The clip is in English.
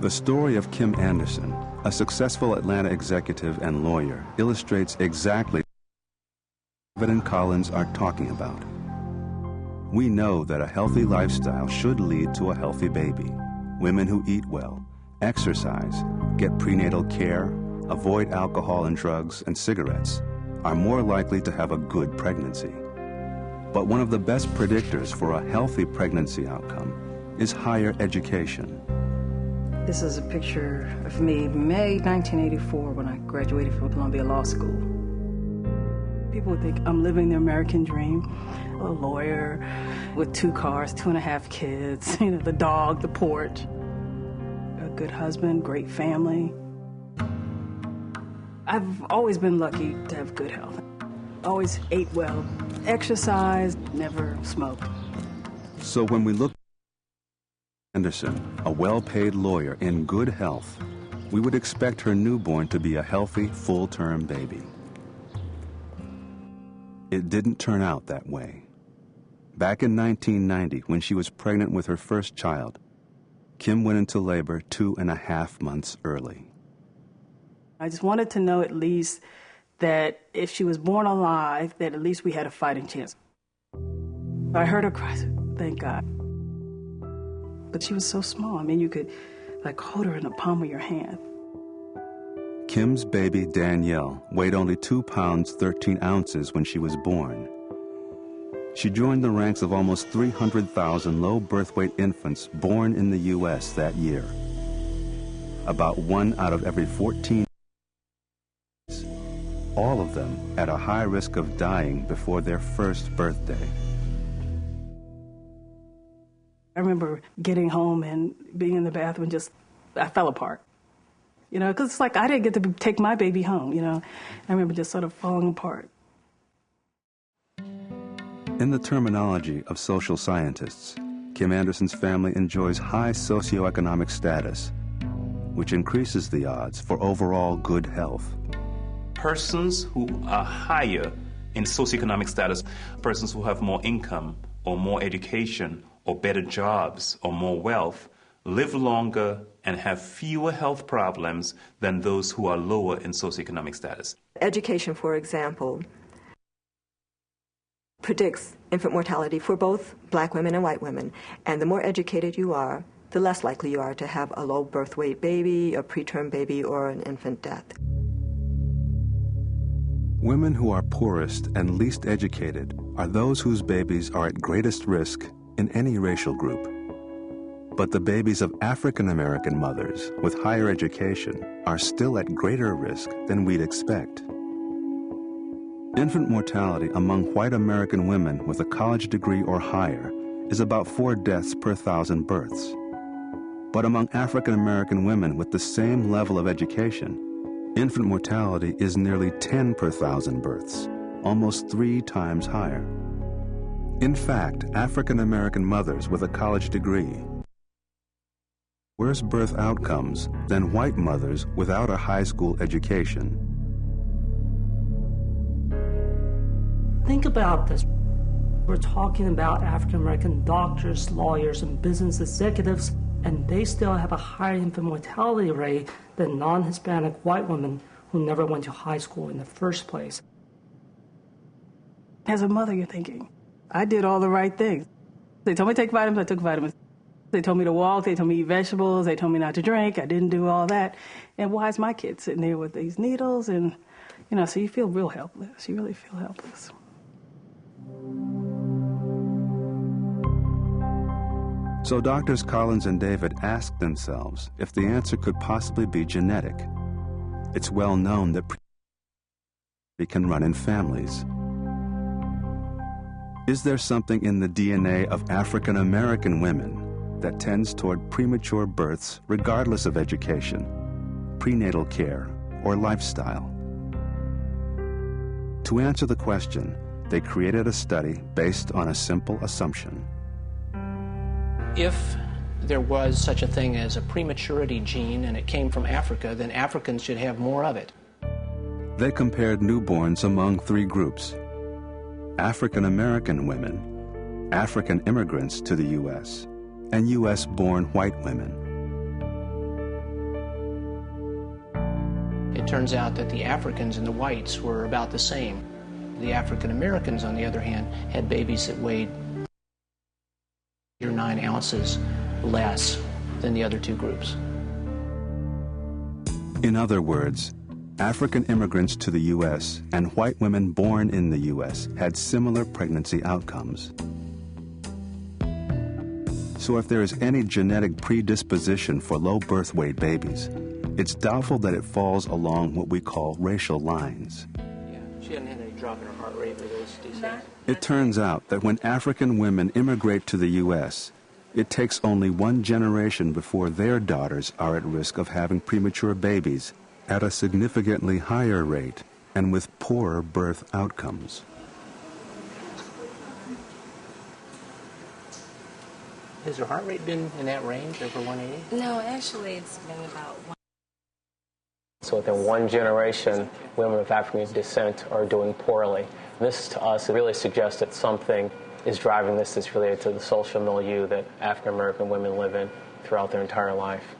The story of Kim Anderson, a successful Atlanta executive and lawyer, illustrates exactly what David and Collins are talking about. We know that a healthy lifestyle should lead to a healthy baby. Women who eat well, exercise, get prenatal care, avoid alcohol and drugs and cigarettes are more likely to have a good pregnancy. But one of the best predictors for a healthy pregnancy outcome is higher education. This is a picture of me, May 1984, when I graduated from Columbia Law School. People would think I'm living the American dream, a lawyer with 2 cars, 2.5 kids, the dog, the porch, a good husband, great family. I've always been lucky to have good health. Always ate well, exercised, never smoked. So when we look at Anderson, a well-paid lawyer in good health, we would expect her newborn to be a healthy, full-term baby. It didn't turn out that way. Back in 1990, when she was pregnant with her first child, Kim went into labor 2.5 months early. I just wanted to know at least that if she was born alive, that at least we had a fighting chance. I heard her cry, thank God. But she was so small. I mean, you could hold her in the palm of your hand. Kim's baby, Danielle, weighed only 2 pounds, 13 ounces when she was born. She joined the ranks of almost 300,000 low birth weight infants born in the U.S. that year. About 1 out of every 14, all of them at a high risk of dying before their first birthday. I remember getting home and being in the bathroom, I fell apart. Because it's like I didn't get to take my baby home, I remember just sort of falling apart. In the terminology of social scientists, Kim Anderson's family enjoys high socioeconomic status, which increases the odds for overall good health. Persons who are higher in socioeconomic status, persons who have more income or more education or better jobs or more wealth, live longer and have fewer health problems than those who are lower in socioeconomic status. Education, for example, predicts infant mortality for both black women and white women. And the more educated you are, the less likely you are to have a low birth weight baby, a preterm baby, or an infant death. Women who are poorest and least educated are those whose babies are at greatest risk in any racial group. But the babies of African American mothers with higher education are still at greater risk than we'd expect. Infant mortality among white American women with a college degree or higher is about 4 deaths per 1,000 births. But among African American women with the same level of education, infant mortality is nearly 10 per 1,000 births, almost 3 times higher. In fact, African American mothers with a college degree worse birth outcomes than white mothers without a high school education. Think about this. We're talking about African American doctors, lawyers, and business executives, and they still have a higher infant mortality rate than non-Hispanic white women who never went to high school in the first place. As a mother, you're thinking, I did all the right things. They told me to take vitamins, I took vitamins. They told me to walk, they told me to eat vegetables, they told me not to drink, I didn't do all that. And why is my kid sitting there with these needles? And, so you feel real helpless. You really feel helpless. So doctors Collins and David asked themselves if the answer could possibly be genetic. It's well known that it can run in families. Is there something in the DNA of African American women that tends toward premature births regardless of education, prenatal care, or lifestyle? To answer the question, they created a study based on a simple assumption. If there was such a thing as a prematurity gene and it came from Africa, then Africans should have more of it. They compared newborns among 3 groups: African American women, African immigrants to the U.S., and U.S.-born white women. turns out that the Africans and the whites were about the same. The African Americans, on the other hand, had babies that weighed 8 or 9 ounces less than the other two groups. In other words, African immigrants to the U.S. and white women born in the U.S. had similar pregnancy outcomes. So if there is any genetic predisposition for low birth weight babies, it's doubtful that it falls along what we call racial lines. Yeah, she hadn't had any drop in her heart rate with those diseases. It turns out that when African women immigrate to the U.S., it takes only 1 generation before their daughters are at risk of having premature babies at a significantly higher rate and with poorer birth outcomes. Has her heart rate been in that range, over 180? No, actually it's been about 1. So within 1 generation, women of African descent are doing poorly. This, to us, really suggests that something is driving this that's related to the social milieu that African American women live in throughout their entire life.